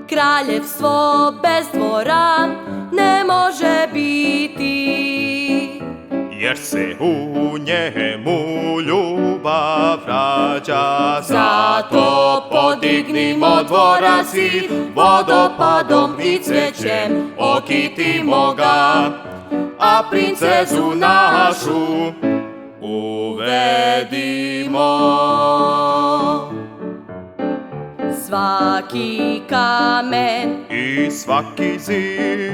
Kraljevstvo bez dvora ne može biti, jer se u njemu ljubav rađa. Zato podignimo dvorac i vodopadom i cvećem okitimo ga, a princezu našu uvedimo. Svaki kamen I svaki zid,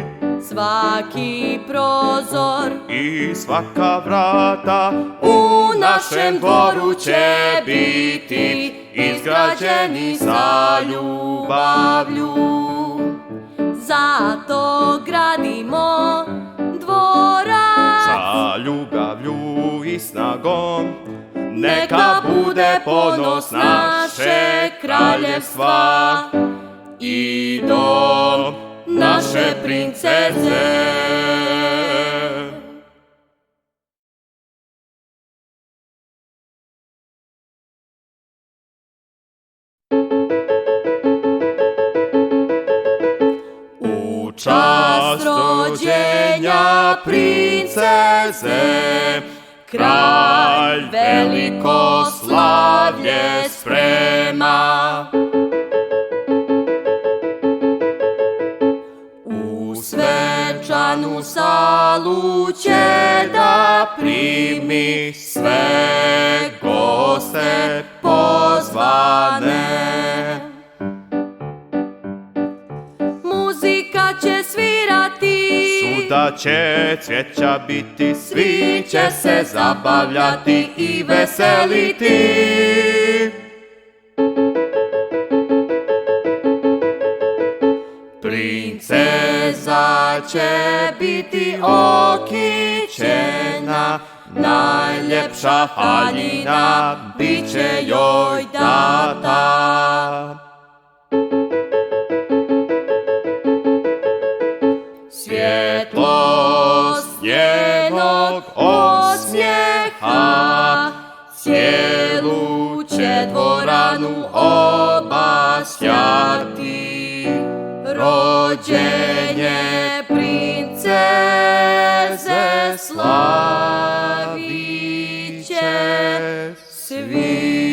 svaki prozor i svaka vrata u našem dvoru će biti izgrađeni sa ljubavlju. Zato gradimo dvorac Sa ljubavlju i snagom neka bude ponos našeg kraljevstva i dom naše princeze. U čast rođenja princeze kralj veliko slavlje sprema. U svečanu salu će da primi sve goste pozvane. Muzika će svirati, Svuda će cvijeća biti, svi će se zabavljati i veseliti. Princeza će biti okićena, najljepša haljina bit će joj data. Svjetlost njenog osmijeha cijelu će dvoranu obasjati. Rođenje princeze slavit će svi.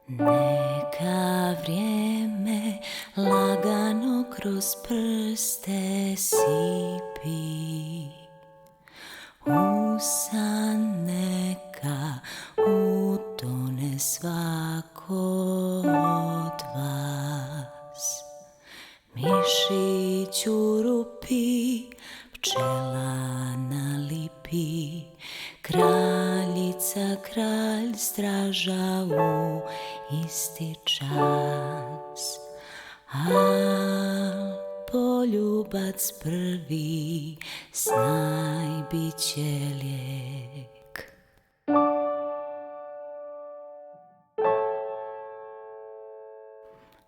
Neka vrijeme lagano kroz prste sipi, u san neka utone svako od vas. Mišić u rupi, pčela na lipi, kraljica, kralj, straža u isti čas. Al poljubac prvi, znaj bit će lijek.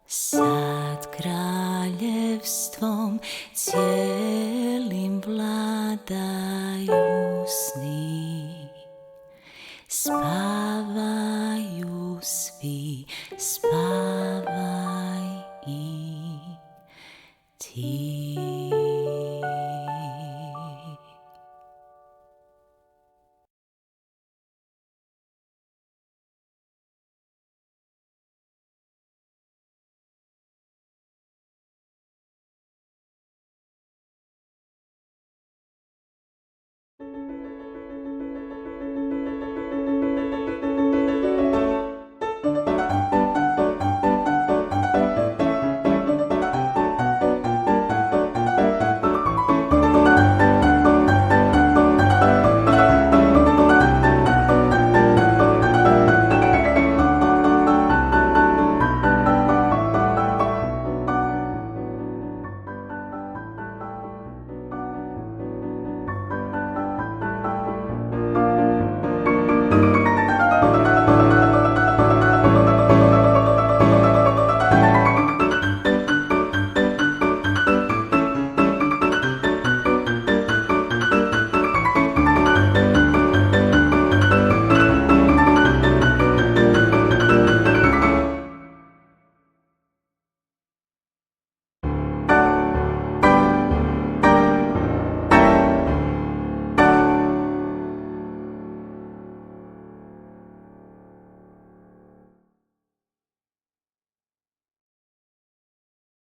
Sad kraljevstvom cijelim vladaju sni, spavaju svi, spavaj i ti.